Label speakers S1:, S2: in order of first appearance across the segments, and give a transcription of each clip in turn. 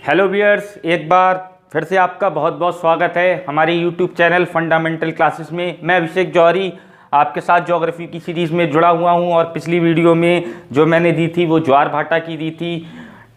S1: Hello viewers, एक बार फिर से आपका बहुत बहुत स्वागत है हमारे यूट्यूब चैनल फंडामेंटल क्लासेस में। मैं अभिषेक जौहरी आपके साथ ज्योग्राफी की सीरीज़ में जुड़ा हुआ हूं और पिछली वीडियो में जो मैंने दी थी वो ज्वार भाटा की दी थी,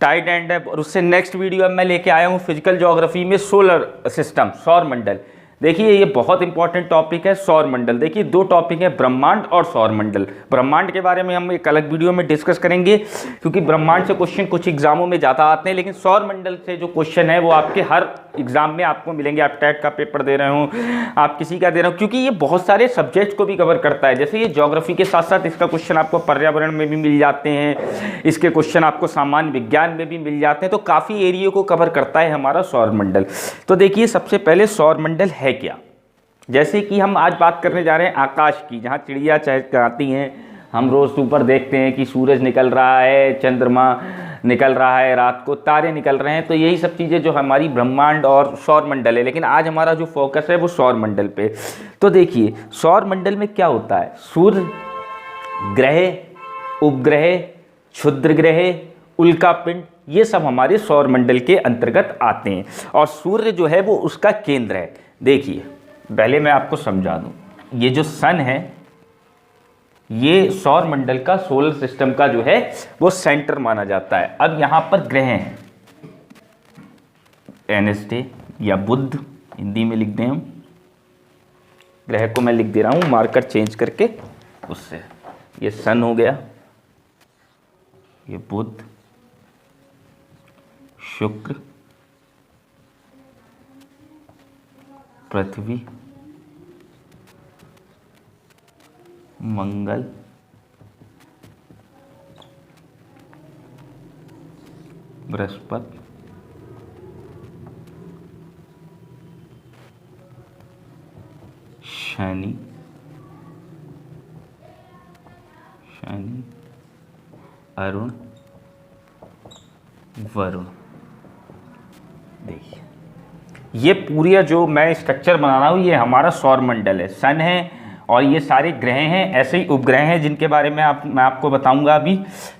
S1: टाइड एंड डेप्थ। और उससे नेक्स्ट वीडियो अब मैं लेके आया हूं फिजिकल ज्योग्राफी में सोलर सिस्टम, सौर मंडल। देखिए ये बहुत इंपॉर्टेंट टॉपिक है सौर मंडल। देखिए दो टॉपिक है, ब्रह्मांड और सौर मंडल। ब्रह्मांड के बारे में हम एक अलग वीडियो में डिस्कस करेंगे क्योंकि ब्रह्मांड से क्वेश्चन कुछ एग्जामों में ज़्यादा आते हैं, लेकिन सौर मंडल से जो क्वेश्चन है वो आपके हर एग्जाम में आपको मिलेंगे। आप टेट का पेपर दे रहे हो, आप किसी का दे रहे हो, क्योंकि ये बहुत सारे सब्जेक्ट को भी कवर करता है। जैसे ये ज्योग्राफी के साथ साथ इसका क्वेश्चन आपको पर्यावरण में भी मिल जाते हैं, इसके क्वेश्चन आपको सामान्य विज्ञान में भी मिल जाते हैं। तो काफ़ी एरिया को कवर करता है हमारा सौर मंडल। तो देखिए सबसे पहले सौर मंडल है क्या। जैसे कि हम आज बात करने जा रहे हैं आकाश की, जहाँ चिड़िया चहचहाती हैं, हम रोज़ ऊपर देखते हैं कि सूरज निकल रहा है, चंद्रमा निकल रहा है, रात को तारे निकल रहे हैं। तो यही सब चीज़ें जो हमारी ब्रह्मांड और सौर मंडल है, लेकिन आज हमारा जो फोकस है वो सौर मंडल पे। तो देखिए सौर मंडल में क्या होता है, सूर्य, ग्रह, उपग्रह, क्षुद्र ग्रह, उल्कापिंड, ये सब हमारे सौर मंडल के अंतर्गत आते हैं। और सूर्य जो है वो उसका केंद्र है। देखिए पहले मैं आपको समझा दूं, ये जो सन है ये सौर मंडल का, सोलर सिस्टम का जो है वो सेंटर माना जाता है। अब यहां पर ग्रह हैं, वेडनेसडे या बुध हिंदी में लिख दें हम। ग्रह को मैं लिख दे रहा हूं मार्कर चेंज करके, उससे ये सन हो गया, ये बुध, शुक्र, पृथ्वी, मंगल, बृहस्पति, शनि, अरुण, वरुण। देखिए ये पूरी जो मैं स्ट्रक्चर बना रहा हूँ ये हमारा सौर मंडल है। सन है और ये सारे ग्रह हैं, ऐसे ही उपग्रह हैं जिनके बारे में मैं आपको बताऊंगा अभी।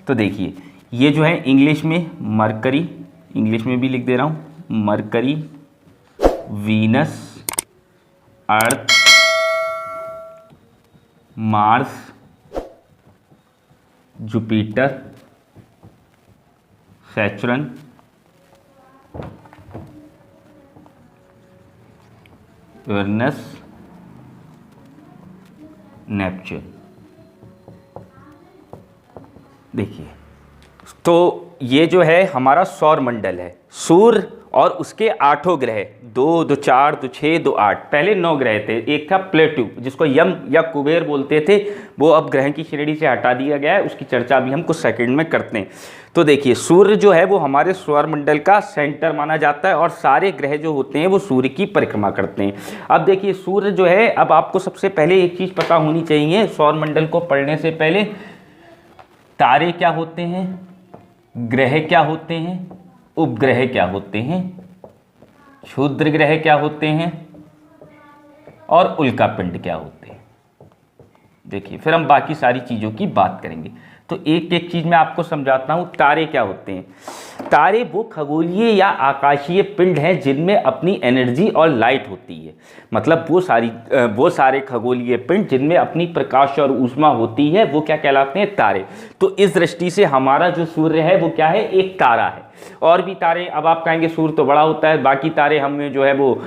S1: तो देखिए ये जो है इंग्लिश में मरकरी, इंग्लिश में भी लिख दे रहा हूँ, मरकरी, वीनस, अर्थ, मार्स, जुपिटर, सैचुरन, यूरेनस, नेपच्यून। देखिए तो ये जो है हमारा सौर मंडल है। सूर्य और उसके 8 ग्रह, 2, 2, 4, 2, 6, 2, 8, पहले 9 ग्रह थे। एक था प्लेटू जिसको यम या कुबेर बोलते थे, वो अब ग्रह की श्रेणी से हटा दिया गया है, उसकी चर्चा भी हम कुछ सेकंड में करते हैं। तो देखिए सूर्य जो है वो हमारे सौर मंडल का सेंटर माना जाता है और सारे ग्रह जो होते हैं वो सूर्य की परिक्रमा करते हैं। अब देखिए सूर्य जो है, अब आपको सबसे पहले एक चीज़ पता होनी चाहिए सौर मंडल को पढ़ने से पहले, तारे क्या होते हैं, ग्रह क्या होते हैं, उपग्रह क्या होते हैं, क्षुद्र ग्रह क्या होते हैं और उल्कापिंड क्या होते हैं। देखिए फिर हम बाकी सारी चीज़ों की बात करेंगे। तो एक एक चीज़ मैं आपको समझाता हूँ। तारे क्या होते हैं। तारे वो खगोलीय या आकाशीय पिंड हैं जिनमें अपनी एनर्जी और लाइट होती है। मतलब वो सारे खगोलीय पिंड जिनमें अपनी प्रकाश और ऊष्मा होती है वो क्या कहलाते हैं, तारे। तो इस दृष्टि से हमारा जो सूर्य है वो क्या है, एक तारा है। और भी तारे, अब आप कहेंगे सूर्य तो बड़ा होता है, बाकी तारे हमें जो है वो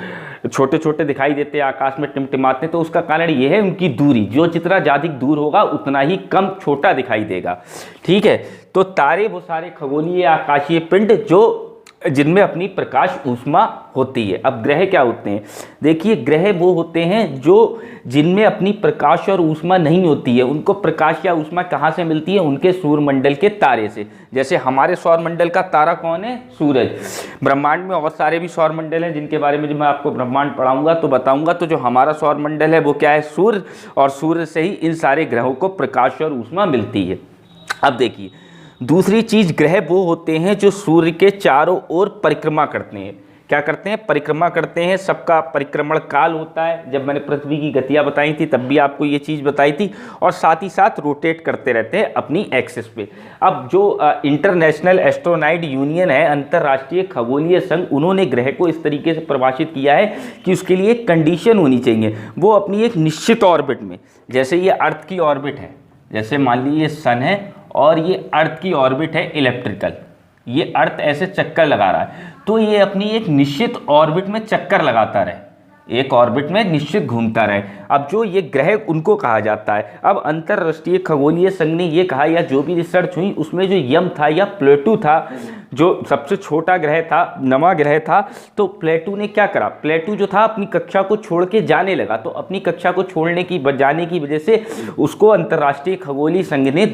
S1: छोटे छोटे दिखाई देते हैं, आकाश में टिमटिमाते हैं। तो उसका कारण ये है उनकी दूरी, जो जितना ज़्यादा दूर होगा उतना ही कम छोटा दिखाई देगा। ठीक है, तो तारे वो सारे खगोलीय आकाशीय पिंड जो जिनमें अपनी प्रकाश ऊष्मा होती है। अब ग्रह क्या होते हैं। देखिए ग्रह वो होते हैं जो जिनमें अपनी प्रकाश और ऊष्मा नहीं होती है। उनको प्रकाश या ऊष्मा कहाँ से मिलती है, उनके सूर्यमंडल के तारे से। जैसे हमारे सौरमंडल का तारा कौन है, सूरज। ब्रह्मांड में और सारे भी सौरमंडल हैं जिनके बारे में जब मैं आपको ब्रह्मांड पढ़ाऊंगा तो बताऊंगा। तो जो हमारा सौरमंडल है वो क्या है, सूर्य, और सूर्य से ही इन सारे ग्रहों को प्रकाश और ऊष्मा मिलती है। अब देखिए दूसरी चीज़, ग्रह वो होते हैं जो सूर्य के चारों ओर परिक्रमा करते हैं। क्या करते हैं, परिक्रमा करते हैं। सबका परिक्रमण काल होता है, जब मैंने पृथ्वी की गतियाँ बताई थी तब भी आपको ये चीज़ बताई थी, और साथ ही साथ रोटेट करते रहते हैं अपनी एक्सिस पे। अब जो इंटरनेशनल एस्ट्रोनॉट यूनियन है, अंतर्राष्ट्रीय खगोलीय संघ, उन्होंने ग्रह को इस तरीके से परिभाषित किया है कि उसके लिए एक कंडीशन होनी चाहिए, वो अपनी एक निश्चित ऑर्बिट में, जैसे ये अर्थ की ऑर्बिट है, जैसे मान लीजिए ये सन है और ये अर्थ की ऑर्बिट है इलेक्ट्रिकल, ये अर्थ ऐसे चक्कर लगा रहा है, तो ये अपनी एक निश्चित ऑर्बिट में चक्कर लगाता रहे, एक ऑर्बिट में निश्चित घूमता रहे। अब जो ये ग्रह उनको कहा जाता है। अब अंतर्राष्ट्रीय खगोलीय संघ ने ये कहा, या जो भी रिसर्च हुई उसमें जो यम था या प्लेटू था, जो सबसे छोटा ग्रह था, नवा ग्रह था, तो प्लेटू ने क्या करा, प्लेटू जो था अपनी कक्षा को छोड़ के जाने लगा, तो अपनी कक्षा को छोड़ने की जाने की वजह से उसको अंतर्राष्ट्रीय खगोलीय संघ ने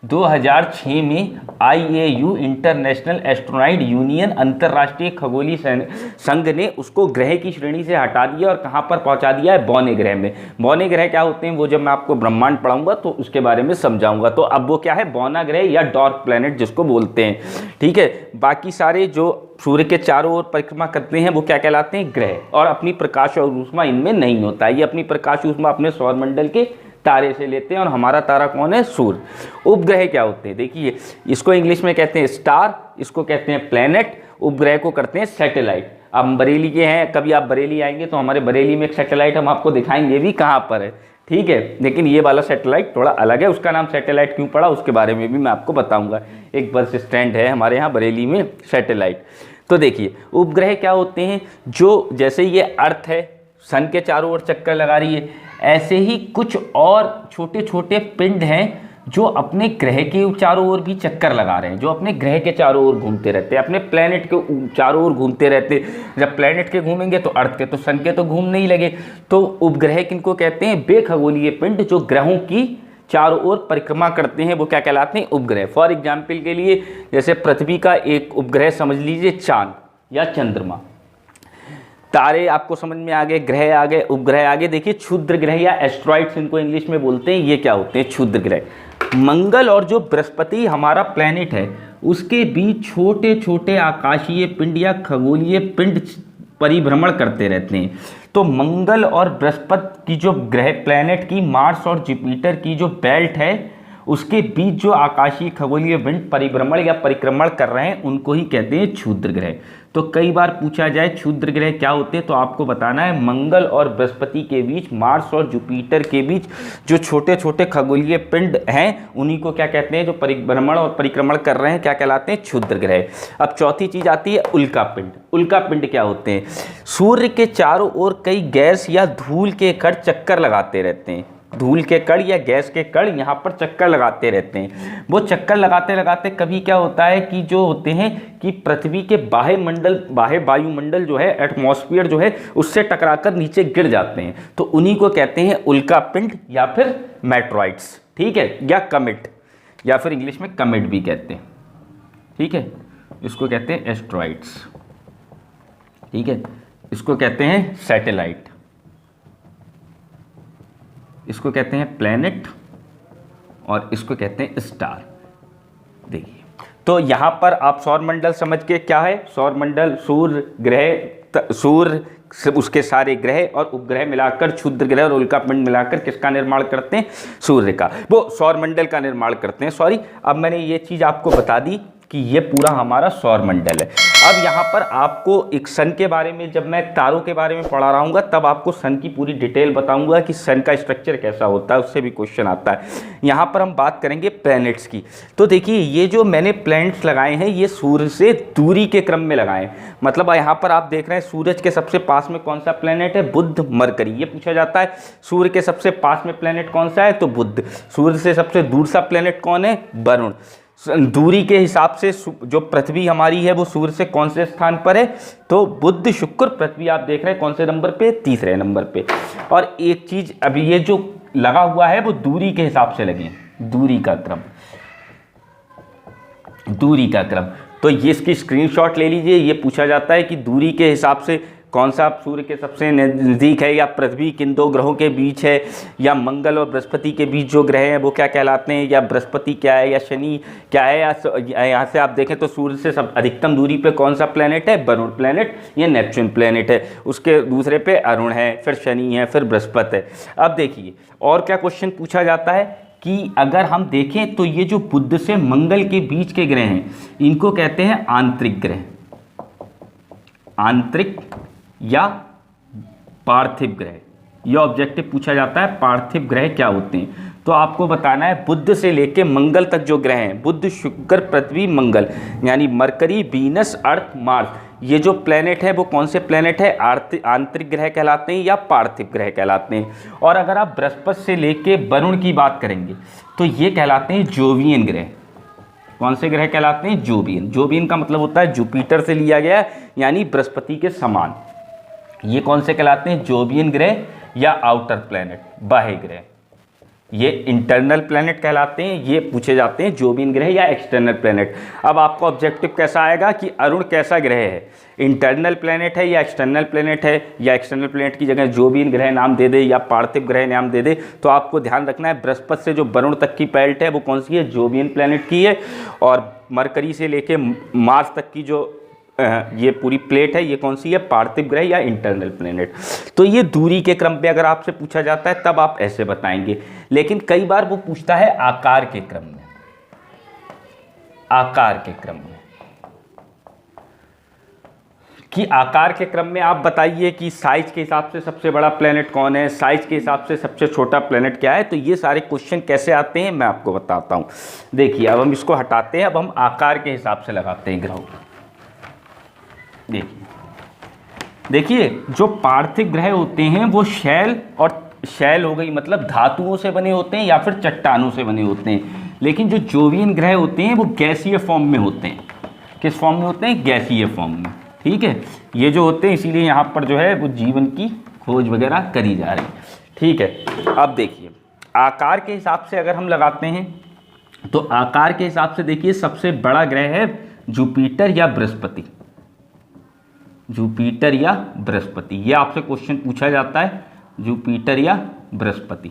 S1: 2006 में IAU इंटरनेशनल एस्ट्रोनॉट यूनियन, अंतर्राष्ट्रीय खगोलीय संघ ने उसको ग्रह की श्रेणी से हटा दिया और कहाँ पर पहुँचा दिया है, बौने ग्रह में। बौने ग्रह क्या होते हैं वो जब मैं आपको ब्रह्मांड पढ़ाऊंगा तो उसके बारे में समझाऊंगा। तो अब वो क्या है, बौना ग्रह या डार्क प्लैनेट जिसको बोलते हैं, ठीक है। बाकी सारे जो सूर्य के चारों ओर परिक्रमा करते हैं वो क्या कहलाते हैं, ग्रह, और अपनी प्रकाश और ऊष्मा इनमें नहीं होता है। ये अपनी प्रकाश ऊष्मा अपने सौरमंडल के तारे से लेते हैं, और हमारा तारा कौन है, सूर्य। उपग्रह क्या होते हैं, देखिए इसको इंग्लिश में कहते हैं स्टार, इसको कहते हैं प्लैनेट, उपग्रह को करते हैं सैटेलाइट। अब हम बरेली के हैं, कभी आप बरेली आएंगे तो हमारे बरेली में एक सैटेलाइट हम आपको दिखाएंगे भी कहाँ पर है, ठीक है। लेकिन ये वाला सैटेलाइट थोड़ा अलग है, उसका नाम सैटेलाइट क्यों पड़ा उसके बारे में भी मैं आपको बताऊंगा। एक बस स्टैंड है हमारे यहाँ बरेली में सैटेलाइट। तो देखिए उपग्रह क्या होते हैं, जो जैसे ये अर्थ है, सन के चारों ओर चक्कर लगा रही है, ऐसे ही कुछ और छोटे छोटे पिंड हैं जो अपने ग्रह के चारों ओर भी चक्कर लगा रहे हैं, जो अपने ग्रह के चारों ओर घूमते रहते हैं, अपने प्लेनेट के चारों ओर घूमते रहते हैं। जब प्लेनेट के घूमेंगे तो अर्थ के, तो सन के तो घूमने ही लगे। तो उपग्रह किनको कहते हैं, बेखगोलीय पिंड जो ग्रहों की चारों ओर परिक्रमा करते हैं, वो क्या कहलाते हैं, उपग्रह। फॉर एग्जाम्पल के लिए जैसे पृथ्वी का एक उपग्रह समझ लीजिए चांद या चंद्रमा। तारे आपको समझ में आ गए, ग्रह आ गए, उपग्रह आ गए। देखिए क्षुद्र ग्रह या एस्ट्रॉइड्स इनको इंग्लिश में बोलते हैं, ये क्या होते हैं, क्षुद्र ग्रह। मंगल और जो बृहस्पति हमारा प्लेनेट है उसके बीच छोटे छोटे आकाशीय पिंड या खगोलीय पिंड परिभ्रमण करते रहते हैं। तो मंगल और बृहस्पति की जो ग्रह प्लेनेट की, मार्स और जुपिटर की जो बेल्ट है उसके बीच जो आकाशीय खगोलीय पिंड परिभ्रमण या परिक्रमण कर रहे हैं उनको ही कहते हैं क्षुद्र ग्रह। तो कई बार पूछा जाए क्षुद्र ग्रह क्या होते हैं, तो आपको बताना है मंगल और बृहस्पति के बीच, मार्स और जुपिटर के बीच जो छोटे छोटे खगोलीय पिंड हैं उन्हीं को क्या कहते हैं, जो परिभ्रमण और परिक्रमण कर रहे हैं, क्या कहलाते हैं, क्षुद्र ग्रह। अब चौथी चीज आती है उल्का पिंड। उल्का पिंड क्या होते हैं, सूर्य के चारों ओर कई गैस या धूल के कण चक्कर लगाते रहते हैं। धूल के कण या गैस के कण यहाँ पर चक्कर लगाते रहते हैं। वो चक्कर लगाते लगाते कभी क्या होता है कि जो होते हैं कि पृथ्वी के बाह्य वायुमंडल जो है, एटमॉस्फेयर जो है, उससे टकराकर नीचे गिर जाते हैं। तो उन्हीं को कहते हैं उल्का पिंड या फिर मेट्रॉइड्स, ठीक है, या कमेट, या फिर इंग्लिश में कमेट भी कहते हैं, ठीक है। इसको कहते हैं एस्ट्रॉइड्स, ठीक है। इसको कहते हैं सैटेलाइट, इसको कहते हैं प्लैनेट, और इसको कहते हैं स्टार। देखिए तो यहाँ पर आप सौरमंडल समझ के, क्या है सौरमंडल, सूर्य, ग्रह, सूर्य, उसके सारे ग्रह और उपग्रह मिलाकर क्षुद्र ग्रह और उल्का पिंड मिलाकर किसका निर्माण करते हैं, सूर्य का, वो सौरमंडल का निर्माण करते हैं। सॉरी, अब मैंने ये चीज़ आपको बता दी कि ये पूरा हमारा सौरमंडल है। अब यहाँ पर आपको एक सन के बारे में, जब मैं तारों के बारे में पढ़ा रहा हूँ तब आपको सन की पूरी डिटेल बताऊंगा कि सन का स्ट्रक्चर कैसा होता है, उससे भी क्वेश्चन आता है। यहाँ पर हम बात करेंगे प्लैनेट्स की। तो देखिए ये जो मैंने प्लैनेट्स लगाए हैं ये सूर्य से दूरी के क्रम में लगाए हैं। मतलब यहाँ पर आप देख रहे हैं सूरज के सबसे पास में कौन सा प्लैनेट है, बुध, मरकरी। ये पूछा जाता है सूर्य के सबसे पास में प्लैनेट कौन सा है, तो बुध। सूर्य से सबसे दूर सा प्लैनेट कौन है, वरुण। दूरी के हिसाब से जो पृथ्वी हमारी है वो सूर्य से कौन से स्थान पर है, तो बुध, शुक्र, पृथ्वी आप देख रहे हैं कौन से नंबर पे, तीसरे नंबर पे। और एक चीज अभी ये जो लगा हुआ है वो दूरी के हिसाब से लगे, दूरी का क्रम, दूरी का क्रम। तो ये इसकी स्क्रीनशॉट ले लीजिए। ये पूछा जाता है कि दूरी के हिसाब से कौन सा सूर्य के सबसे नज़दीक है, या पृथ्वी किन दो ग्रहों के बीच है, या मंगल और बृहस्पति के बीच जो ग्रह हैं वो क्या कहलाते हैं, या बृहस्पति क्या है, या शनि क्या है, या यहाँ से आप देखें तो सूर्य से सब अधिकतम दूरी पे कौन सा प्लेनेट है, वरुण प्लेनेट या नेपच्यून प्लेनेट है, उसके दूसरे पे अरुण है, फिर शनि है, फिर बृहस्पति है। अब देखिए और क्या क्वेश्चन पूछा जाता है कि अगर हम देखें तो ये जो बुध से मंगल के बीच के ग्रह हैं इनको कहते हैं आंतरिक ग्रह, आंतरिक या पार्थिव ग्रह। यह ऑब्जेक्टिव पूछा जाता है पार्थिव ग्रह क्या होते हैं, तो आपको बताना है बुध से लेके मंगल तक जो ग्रह हैं, बुध शुक्र पृथ्वी मंगल यानी मरकरी वीनस अर्थ मार्स, ये जो प्लेनेट है वो कौन से प्लेनेट है, आंतरिक ग्रह कहलाते हैं या पार्थिव ग्रह कहलाते हैं। और अगर आप बृहस्पति से लेके वरुण की बात करेंगे तो ये कहलाते हैं जोवियन ग्रह। कौन से ग्रह कहलाते हैं, जोवियन। जोवियन का मतलब होता है जुपिटर से लिया गया यानी बृहस्पति के समान। ये कौन से कहलाते हैं, जोवियन ग्रह या आउटर प्लैनेट, बाह्य ग्रह। ये इंटरनल प्लैनेट कहलाते हैं, ये पूछे जाते हैं जोवियन ग्रह या एक्सटर्नल प्लैनेट। अब आपको ऑब्जेक्टिव कैसा आएगा कि अरुण कैसा ग्रह है, इंटरनल प्लैनेट है या एक्सटर्नल प्लैनेट है, या एक्सटर्नल प्लैनेट की जगह जोवियन ग्रह नाम दे दे या पार्थिव ग्रह नाम दे दे। तो आपको ध्यान रखना है बृहस्पति से जो वरुण तक की बेल्ट है वो कौन सी है, जोवियन प्लैनेट की है, और मरकरी से लेके मार्स तक की जो ये पूरी प्लेट है ये कौन सी है, पार्थिव ग्रह या इंटरनल प्लैनेट। तो ये दूरी के क्रम पे अगर आपसे पूछा जाता है तब आप ऐसे बताएंगे, लेकिन कई बार वो पूछता है आकार के क्रम में, आकार के क्रम में कि आकार के क्रम में आप बताइए कि साइज के हिसाब से सबसे बड़ा प्लैनेट कौन है, साइज के हिसाब से सबसे छोटा प्लैनेट क्या है। तो ये सारे क्वेश्चन कैसे आते हैं मैं आपको बताता हूँ। देखिए अब हम इसको हटाते हैं, अब हम आकार के हिसाब से लगाते हैं ग्रहों। देखिए जो पार्थिव ग्रह होते हैं वो शैल, और शैल हो गई मतलब धातुओं से बने होते हैं या फिर चट्टानों से बने होते हैं, लेकिन जो जोवियन ग्रह होते हैं वो गैसीय फॉर्म में होते हैं। किस फॉर्म में होते हैं, गैसीय फॉर्म में। ठीक है, ये जो होते हैं इसीलिए यहाँ पर जो है वो जीवन की खोज वगैरह करी जा रही है। ठीक है, अब देखिए आकार के हिसाब से अगर हम लगाते हैं तो आकार के हिसाब से देखिए सबसे बड़ा ग्रह है जुपिटर या बृहस्पति, जुपिटर या बृहस्पति। ये आपसे क्वेश्चन पूछा जाता है, जुपिटर या बृहस्पति।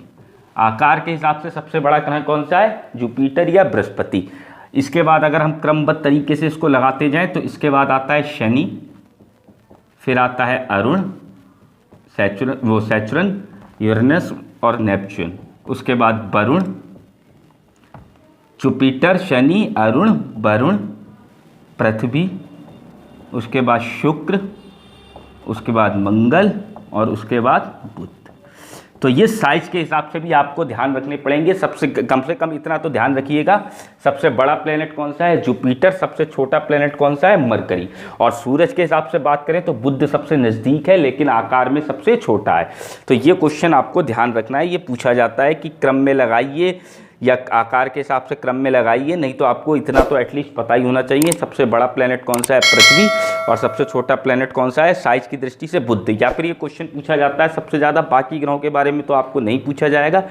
S1: आकार के हिसाब से सबसे बड़ा ग्रह कौन सा है, जुपिटर या बृहस्पति। इसके बाद अगर हम क्रमबद्ध तरीके से इसको लगाते जाएं तो इसके बाद आता है शनि, फिर आता है अरुण, सैचुरन, यूरेनस और नेपच्यून। उसके बाद वरुण, जुपिटर, शनि, अरुण, वरुण, पृथ्वी, उसके बाद शुक्र, उसके बाद मंगल और उसके बाद बुध। तो ये साइज के हिसाब से भी आपको ध्यान रखने पड़ेंगे। सबसे कम से कम इतना तो ध्यान रखिएगा, सबसे बड़ा प्लेनेट कौन सा है, जुपिटर, सबसे छोटा प्लेनेट कौन सा है, मरकरी। और सूरज के हिसाब से बात करें तो बुध सबसे नज़दीक है लेकिन आकार में सबसे छोटा है। तो ये क्वेश्चन आपको ध्यान रखना है, ये पूछा जाता है कि क्रम में लगाइए या आकार के हिसाब से क्रम में लगाइए, नहीं तो आपको इतना तो एटलीस्ट पता ही होना चाहिए सबसे बड़ा प्लेनेट कौन सा है, पृथ्वी, और सबसे छोटा प्लेनेट कौन सा है साइज की दृष्टि से, बुध। या फिर ये क्वेश्चन पूछा जाता है सबसे ज़्यादा, बाकी ग्रहों के बारे में तो आपको नहीं पूछा जाएगा,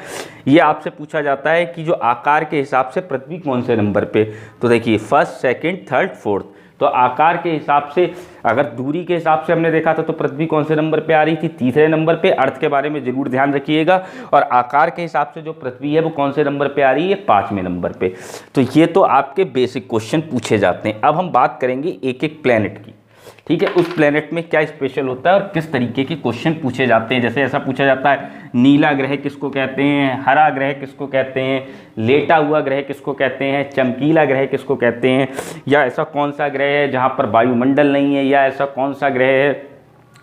S1: ये आपसे पूछा जाता है कि जो आकार के हिसाब से पृथ्वी कौन से नंबर पे। तो देखिए फर्स्ट, सेकेंड, थर्ड, फोर्थ। तो आकार के हिसाब से अगर दूरी के हिसाब से हमने देखा था तो पृथ्वी कौन से नंबर पे आ रही थी, तीसरे नंबर पे। अर्थ के बारे में जरूर ध्यान रखिएगा। और आकार के हिसाब से जो पृथ्वी है वो कौन से नंबर पे आ रही है, 5वें नंबर पे। तो ये तो आपके बेसिक क्वेश्चन पूछे जाते हैं। अब हम बात करेंगे एक एक प्लेनेट की। ठीक है, उस प्लेनेट में क्या स्पेशल होता है और किस तरीके के क्वेश्चन पूछे जाते हैं। जैसे ऐसा पूछा जाता है नीला ग्रह किसको कहते हैं, हरा ग्रह किसको कहते हैं, लेटा हुआ ग्रह किसको कहते हैं, चमकीला ग्रह किसको कहते हैं, या ऐसा कौन सा ग्रह है जहाँ पर वायुमंडल नहीं है, या ऐसा कौन सा ग्रह है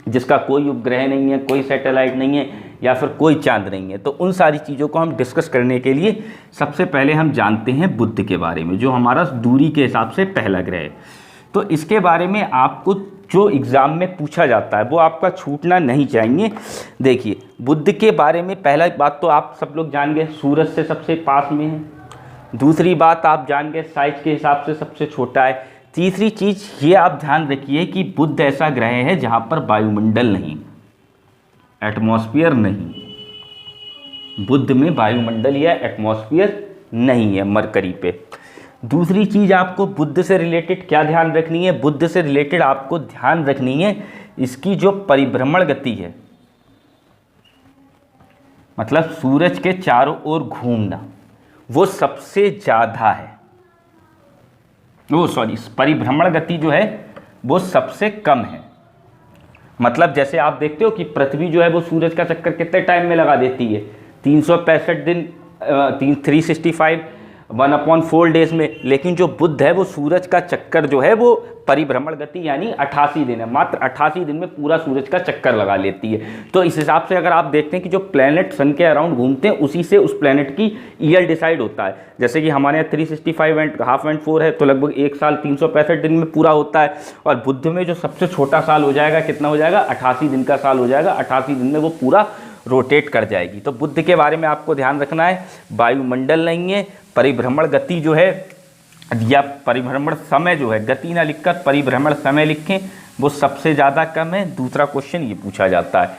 S1: जिसका कोई उपग्रह नहीं है, कोई सैटेलाइट नहीं है, या फिर कोई चांद नहीं है। तो उन सारी चीज़ों को हम डिस्कस करने के लिए सबसे पहले हम जानते हैं बुध के बारे में, जो हमारा दूरी के हिसाब से पहला ग्रह है। तो इसके बारे में आपको जो एग्ज़ाम में पूछा जाता है वो आपका छूटना नहीं चाहिए। देखिए बुध के बारे में पहला बात तो आप सब लोग जान गए सूरज से सबसे पास में है। दूसरी बात आप जान गए साइज के हिसाब से सबसे छोटा है। तीसरी चीज़ ये आप ध्यान रखिए कि बुध ऐसा ग्रह है जहाँ पर वायुमंडल नहीं, एटमॉस्फेयर नहीं, बुध में वायुमंडल या एटमॉस्फेयर नहीं है मरकरी पे। दूसरी चीज़ आपको बुध से रिलेटेड क्या ध्यान रखनी है, बुध से रिलेटेड आपको ध्यान रखनी है इसकी जो परिभ्रमण गति है, मतलब सूरज के चारों ओर घूमना, वो सबसे ज़्यादा है। परिभ्रमण गति जो है वो सबसे कम है। मतलब जैसे आप देखते हो कि पृथ्वी जो है वो सूरज का चक्कर कितने टाइम में लगा देती है, 365 दिन, 365 1/4 डेज में। लेकिन जो बुध है वो सूरज का चक्कर जो है वो परिभ्रमण गति यानी 88 दिन है, मात्र 88 दिन में पूरा सूरज का चक्कर लगा लेती है। तो इस हिसाब से अगर आप देखते हैं कि जो प्लैनेट सन के अराउंड घूमते हैं उसी से उस प्लैनेट की ईयर डिसाइड होता है। जैसे कि हमारे यहाँ 365.5 है, तो लगभग 1 साल 365 दिन में पूरा होता है। और बुध में जो सबसे छोटा साल हो जाएगा, कितना हो जाएगा, 88 दिन का साल हो जाएगा। 88 दिन में वो पूरा रोटेट कर जाएगी। तो बुध के बारे में आपको ध्यान रखना है, वायुमंडल नहीं है, परिभ्रमण गति जो है या परिभ्रमण समय जो है, गति ना लिखकर परिभ्रमण समय लिखें, वो सबसे ज़्यादा कम है। दूसरा क्वेश्चन ये पूछा जाता है।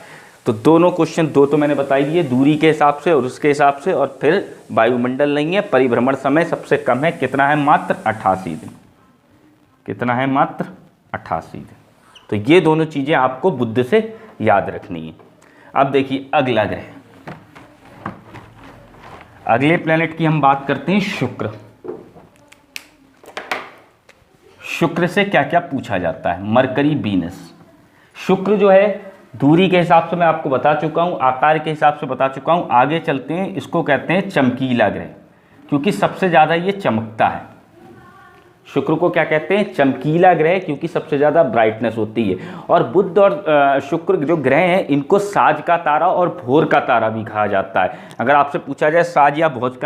S1: तो दोनों क्वेश्चन, दो तो मैंने बताई दिए, दूरी के हिसाब से और उसके हिसाब से, और फिर वायुमंडल नहीं है, परिभ्रमण समय सबसे कम है, कितना है, मात्र 88 दिन। कितना है, मात्र 88 दिन। तो ये दोनों चीज़ें आपको बुध से याद रखनी है। अब देखिए अगला ग्रह, अगले प्लेनेट की हम बात करते हैं शुक्र। शुक्र से क्या क्या पूछा जाता है, मरकरी, वीनस। शुक्र जो है दूरी के हिसाब से मैं आपको बता चुका हूं, आकार के हिसाब से बता चुका हूं। आगे चलते हैं, इसको कहते हैं चमकीला ग्रह, क्योंकि सबसे ज़्यादा ये चमकता है। शुक्र को क्या कहते हैं, चमकीला ग्रह, क्योंकि सबसे ज़्यादा ब्राइटनेस होती है। और बुध और शुक्र जो ग्रह हैं इनको साज का तारा और भोर का तारा भी कहा जाता है। अगर आपसे पूछा जाए साज या भोर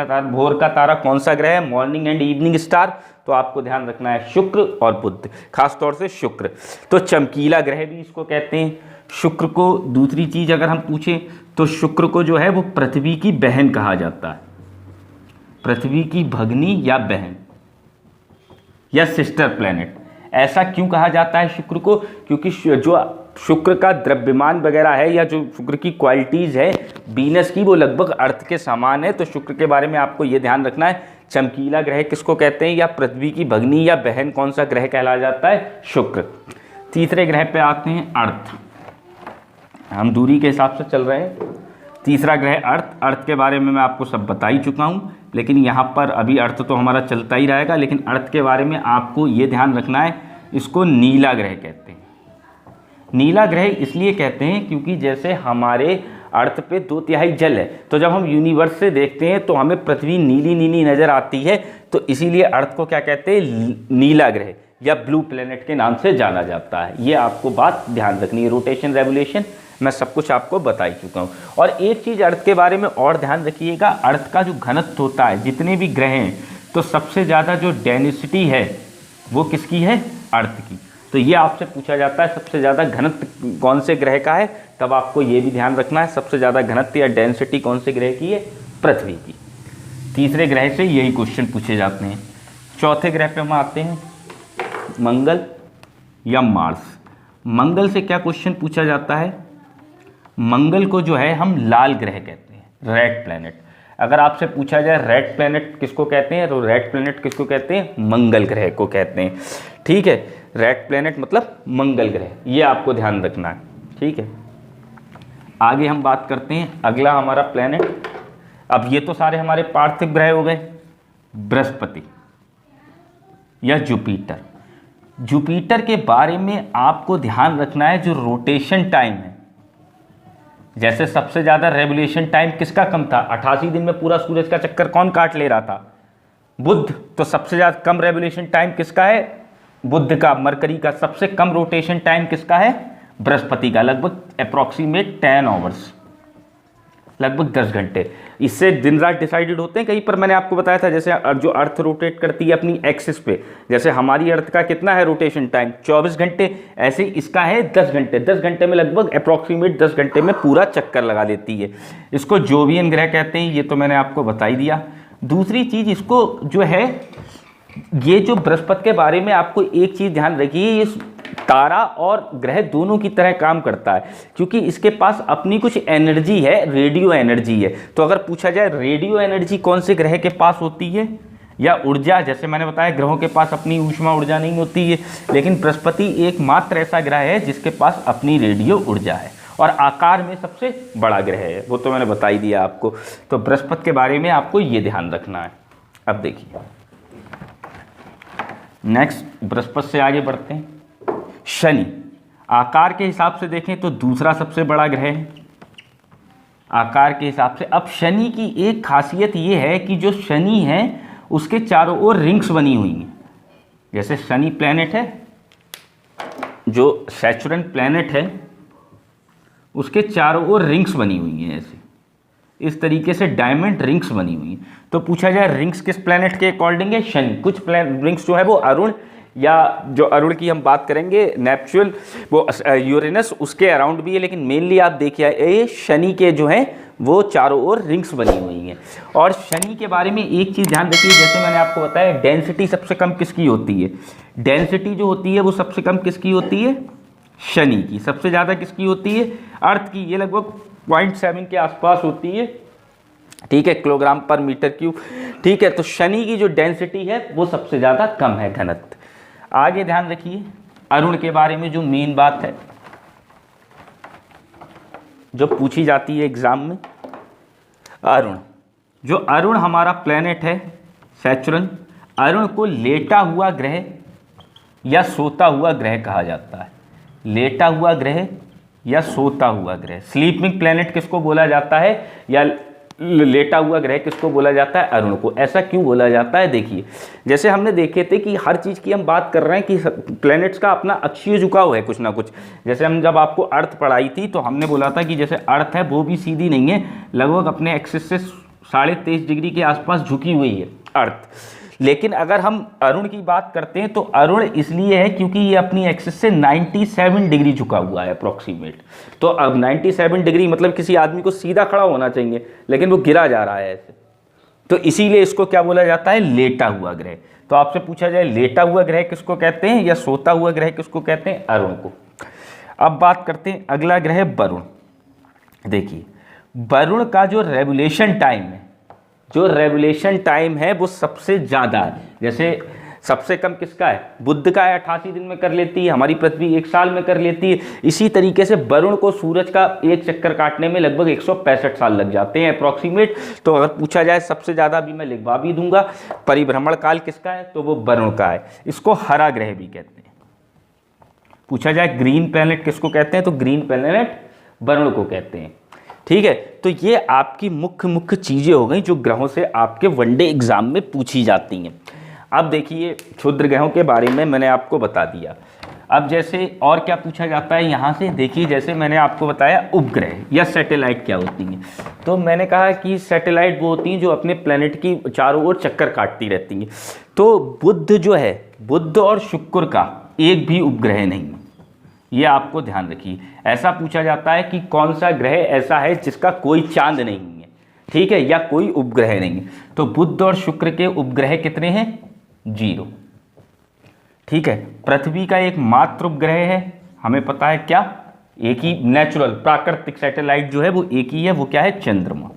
S1: का तारा कौन सा ग्रह है, मॉर्निंग एंड इवनिंग स्टार, तो आपको ध्यान रखना है शुक्र और बुध, खास तौर से शुक्र। तो चमकीला ग्रह भी इसको कहते हैं। शुक्र को दूसरी चीज़ अगर हम पूछें तो शुक्र को जो है वो पृथ्वी की बहन कहा जाता है, पृथ्वी की भगनी या बहन या सिस्टर प्लेनेट। ऐसा क्यों कहा जाता है शुक्र को, क्योंकि जो शुक्र का द्रव्यमान वगैरह है या जो शुक्र की क्वालिटीज़ है वीनस की, वो लगभग अर्थ के समान है। तो शुक्र के बारे में आपको ये ध्यान रखना है, चमकीला ग्रह किसको कहते हैं, या पृथ्वी की भगनी या बहन कौन सा ग्रह कहला जाता है, शुक्र। तीसरे ग्रह पे आते हैं अर्थ। हम दूरी के हिसाब से चल रहे हैं। तीसरा ग्रह अर्थ। अर्थ के बारे में मैं आपको सब बता ही चुका हूँ, लेकिन यहाँ पर अभी अर्थ तो हमारा चलता ही रहेगा, लेकिन अर्थ के बारे में आपको ये ध्यान रखना है, इसको नीला ग्रह कहते हैं। नीला ग्रह इसलिए कहते हैं क्योंकि जैसे हमारे अर्थ पे 2/3 जल है, तो जब हम यूनिवर्स से देखते हैं तो हमें पृथ्वी नीली नीली नज़र आती है। तो इसीलिए अर्थ को क्या कहते हैं, नीला ग्रह या ब्लू प्लेनेट के नाम से जाना जाता है। ये आपको बात ध्यान रखनी है। रोटेशन, रेवोल्यूशन, मैं सब कुछ आपको बता ही चुका हूँ। और एक चीज़ अर्थ के बारे में और ध्यान रखिएगा, अर्थ का जो घनत्व होता है, जितने भी ग्रह हैं, तो सबसे ज़्यादा जो डेंसिटी है वो किसकी है, अर्थ की। तो ये आपसे पूछा जाता है सबसे ज़्यादा घनत्व कौन से ग्रह का है, तब आपको ये भी ध्यान रखना है सबसे ज़्यादा घनत्व या डेंसिटी कौन से ग्रह की है, पृथ्वी की। तीसरे ग्रह से यही क्वेश्चन पूछे जाते हैं। चौथे ग्रह पे हम आते हैं, मंगल या मार्स। मंगल से क्या क्वेश्चन पूछा जाता है, मंगल को जो है हम लाल ग्रह कहते हैं, रेड प्लैनेट। अगर आपसे पूछा जाए रेड प्लैनेट किसको कहते हैं, तो रेड प्लैनेट किसको कहते हैं, मंगल ग्रह को कहते हैं। ठीक है, रेड प्लैनेट मतलब मंगल ग्रह, ये आपको ध्यान रखना है। ठीक है, आगे हम बात करते हैं अगला हमारा प्लैनेट। अब ये तो सारे हमारे पार्थिव ग्रह हो गए। बृहस्पति या जुपिटर। जुपिटर के बारे में आपको ध्यान रखना है, जो रोटेशन टाइम है, जैसे सबसे ज़्यादा रेवोल्यूशन टाइम किसका कम था, 88 दिन में पूरा सूरज का चक्कर कौन काट ले रहा था, बुध। तो सबसे ज़्यादा कम रेवोल्यूशन टाइम किसका है, बुध का। मरकरी का सबसे कम रोटेशन टाइम किसका है, बृहस्पति का, लगभग अप्रॉक्सीमेट 10 आवर्स, लगभग 10 घंटे। इससे दिन रात डिसाइडेड होते हैं। कहीं पर मैंने आपको बताया था, जैसे जो अर्थ रोटेट करती है अपनी एक्सिस पे, जैसे हमारी अर्थ का कितना है रोटेशन टाइम, 24 घंटे, ऐसे इसका है 10 घंटे। 10 घंटे में लगभग अप्रॉक्सीमेट 10 घंटे में पूरा चक्कर लगा देती है। इसको जोवियन ग्रह कहते हैं, ये तो मैंने आपको बता ही दिया। दूसरी चीज़ इसको जो है, ये जो बृहस्पति के बारे में आपको एक चीज़ ध्यान रखिए, इस तारा और ग्रह दोनों की तरह काम करता है, क्योंकि इसके पास अपनी कुछ एनर्जी है, रेडियो एनर्जी है। तो अगर पूछा जाए रेडियो एनर्जी कौन से ग्रह के पास होती है, या ऊर्जा, जैसे मैंने बताया ग्रहों के पास अपनी ऊष्मा ऊर्जा नहीं होती है, लेकिन बृहस्पति एकमात्र ऐसा ग्रह है जिसके पास अपनी रेडियो ऊर्जा है और आकार में सबसे बड़ा ग्रह है, वो तो मैंने बता ही दिया आपको। तो बृहस्पति के बारे में आपको ये ध्यान रखना है। अब देखिए नेक्स्ट, बृहस्पति से आगे बढ़ते हैं। शनि, आकार के हिसाब से देखें तो दूसरा सबसे बड़ा ग्रह है आकार के हिसाब से। अब शनि की एक खासियत ये है कि जो शनि है उसके चारों ओर रिंग्स बनी हुई हैं। जैसे शनि प्लैनेट है, जो सैचुरन प्लैनेट है, उसके चारों ओर रिंग्स बनी हुई हैं, ऐसे इस तरीके से डायमंड रिंग्स बनी हुई हैं। तो पूछा जाए रिंग्स किस प्लैनेट के अकॉर्डिंग है? शनि। कुछ रिंग्स जो है वो अरुण, या जो अरुण की हम बात करेंगे नेपच्यून, वो यूरेनस, उसके अराउंड भी है, लेकिन मेनली आप देखिए ये शनि के जो हैं वो चारों ओर रिंग्स बनी हुई हैं। और शनि के बारे में एक चीज़ ध्यान रखिए, जैसे मैंने आपको बताया डेंसिटी सबसे कम किसकी होती है? डेंसिटी जो होती है वो सबसे कम किसकी होती है? शनि की। सबसे ज़्यादा किसकी होती है? अर्थ की। ये लगभग 0.7 के आसपास होती है, ठीक है, किलोग्राम पर मीटर क्यूब, ठीक है। तो शनि की जो डेंसिटी है वो सबसे ज़्यादा कम है, घनत्व। आगे ध्यान रखिए अरुण के बारे में, जो मेन बात है जो पूछी जाती है एग्जाम में, अरुण, जो अरुण हमारा प्लेनेट है सैचुरन, अरुण को लेटा हुआ ग्रह या सोता हुआ ग्रह कहा जाता है। लेटा हुआ ग्रह या सोता हुआ ग्रह, स्लीपिंग प्लेनेट किसको बोला जाता है, या लेटा हुआ ग्रह किसको बोला जाता है? अरुण को। ऐसा क्यों बोला जाता है? देखिए जैसे हमने देखे थे कि हर चीज़ की हम बात कर रहे हैं कि प्लैनेट्स का अपना अक्षीय झुकाव है कुछ ना कुछ। जैसे हम जब आपको अर्थ पढ़ाई थी तो हमने बोला था कि जैसे अर्थ है वो भी सीधी नहीं है, लगभग अपने एक्सिस से 23.5 डिग्री के आसपास झुकी हुई है अर्थ। लेकिन अगर हम अरुण की बात करते हैं तो अरुण इसलिए है क्योंकि ये अपनी एक्सिस से 97 डिग्री झुका हुआ है अप्रॉक्सीमेट। तो अब 97 डिग्री मतलब किसी आदमी को सीधा खड़ा होना चाहिए, लेकिन वो गिरा जा रहा है ऐसे, तो इसीलिए इसको क्या बोला जाता है? लेटा हुआ ग्रह। तो आपसे पूछा जाए लेटा हुआ ग्रह किसको कहते हैं या सोता हुआ ग्रह किसको कहते हैं? अरुण को। अब बात करते हैं अगला ग्रह वरुण। देखिए वरुण का जो रेवुलेशन टाइम है, जो रेवुलेशन टाइम है वो सबसे ज़्यादा है। जैसे सबसे कम किसका है? बुध का है, 88 दिन में कर लेती है, हमारी पृथ्वी 1 साल में कर लेती है। इसी तरीके से वरुण को सूरज का एक चक्कर काटने में लगभग 165 साल लग जाते हैं अप्रॉक्सीमेट। तो अगर पूछा जाए सबसे ज़्यादा भी मैं लिखवा भी दूंगा, परिभ्रमण काल किसका है? तो वो वरुण का है। इसको हरा ग्रह भी कहते हैं। पूछा जाए ग्रीन प्लैनेट किसको कहते हैं? तो ग्रीन प्लैनेट वरुण को कहते हैं, ठीक है। तो ये आपकी मुख्य चीज़ें हो गई जो ग्रहों से आपके वनडे एग्जाम में पूछी जाती हैं। अब देखिए क्षुद्र ग्रहों के बारे में मैंने आपको बता दिया। अब जैसे और क्या पूछा जाता है यहाँ से, देखिए जैसे मैंने आपको बताया उपग्रह या सैटेलाइट क्या होती हैं। तो मैंने कहा कि सैटेलाइट वो होती हैं जो अपने प्लेनेट की चारों ओर चक्कर काटती रहती हैं। तो बुध जो है, बुध और शुक्र का एक भी उपग्रह नहीं है, ये आपको ध्यान रखिए। ऐसा पूछा जाता है कि कौन सा ग्रह ऐसा है जिसका कोई चांद नहीं है, ठीक है, या कोई उपग्रह नहीं है। तो बुध और शुक्र के उपग्रह कितने हैं? 0, ठीक है। पृथ्वी का एक मात्र उपग्रह है, हमें पता है क्या? एक ही नेचुरल प्राकृतिक सैटेलाइट जो है वो एक ही है, वो क्या है? चंद्रमा,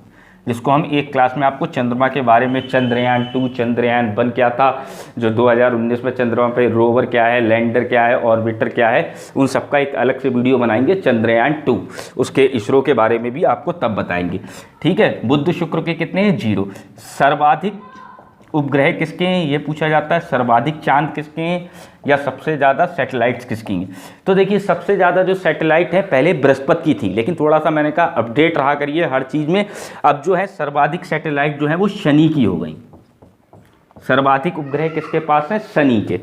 S1: जिसको हम एक क्लास में आपको चंद्रमा के बारे में, चंद्रयान 2, चंद्रयान 1 क्या था, जो 2019 में चंद्रमा पे रोवर क्या है, लैंडर क्या है, ऑर्बिटर क्या है, उन सबका एक अलग से वीडियो बनाएंगे चंद्रयान 2, उसके इसरो के बारे में भी आपको तब बताएंगे, ठीक है। बुध शुक्र के कितने हैं? 0। सर्वाधिक उपग्रह किसके हैं ये पूछा जाता है, सर्वाधिक चांद किसके हैं या सबसे ज़्यादा सैटेलाइट्स किसकी हैं। तो देखिए सबसे ज़्यादा जो सैटेलाइट है पहले बृहस्पति की थी, लेकिन थोड़ा सा मैंने कहा अपडेट रहा करिए हर चीज़ में। अब जो है सर्वाधिक सैटेलाइट जो है वो शनि की हो गई। सर्वाधिक उपग्रह किसके पास है? शनि के।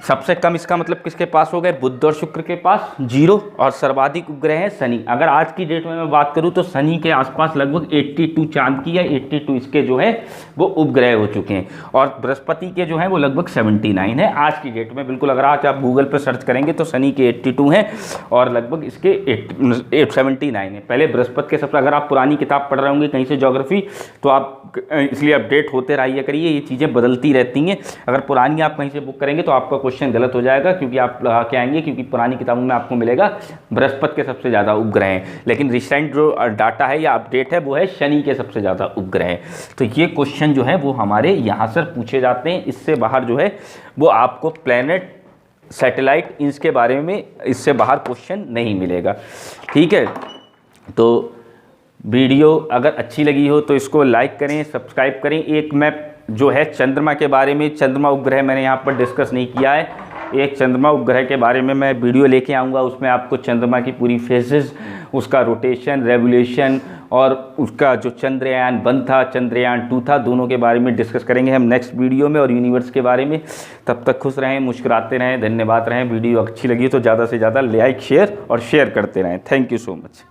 S1: सबसे कम इसका मतलब किसके पास हो गए? बुध और शुक्र के पास 0, और सर्वाधिक उपग्रह है शनि। अगर आज की डेट में मैं बात करूं तो शनि के आसपास लगभग 82 चांद की या 82 इसके जो है वो उपग्रह हो चुके हैं, और बृहस्पति के जो है वो लगभग 79 है आज की डेट में। बिल्कुल अगर आज आप गूगल पर सर्च करेंगे तो शनि के 82 हैं और लगभग इसके 79 है। पहले बृहस्पति के सबसे, अगर आप पुरानी किताब पढ़ रहे होंगे कहीं से ज्योग्राफी, तो आप इसलिए अपडेट होते रहिए करिए, ये चीज़ें बदलती रहती हैं। अगर पुरानी आप कहीं से बुक करेंगे तो आप आपका क्वेश्चन गलत हो जाएगा, क्योंकि आप लगा के आएंगे, क्योंकि पुरानी किताबों में आपको मिलेगा बृहस्पति के सबसे ज़्यादा उपग्रह हैं, लेकिन रिसेंट जो डाटा है या अपडेट है वो है शनि के सबसे ज़्यादा उपग्रह हैं। तो ये क्वेश्चन जो है वो हमारे यहाँ से पूछे जाते हैं, इससे बाहर जो है वो आपको प्लैनेट, सैटेलाइट, इसके बारे में इससे बाहर क्वेश्चन नहीं मिलेगा। ठीक है, तो वीडियो अगर अच्छी लगी हो तो इसको लाइक करें, सब्सक्राइब करें। एक मैप जो है चंद्रमा के बारे में, चंद्रमा उपग्रह मैंने यहाँ पर डिस्कस नहीं किया है, एक चंद्रमा उपग्रह के बारे में मैं वीडियो लेके आऊँगा, उसमें आपको चंद्रमा की पूरी फेजेस, उसका रोटेशन, रेवोल्यूशन और उसका जो चंद्रयान 1 था, चंद्रयान 2 था, दोनों के बारे में डिस्कस करेंगे हम नेक्स्ट वीडियो में, और यूनिवर्स के बारे में। तब तक खुश रहें, मुस्कुराते रहें, धन्यवाद रहें। वीडियो अच्छी लगी तो ज़्यादा से ज़्यादा लाइक, शेयर और शेयर करते रहें। Thank you so much.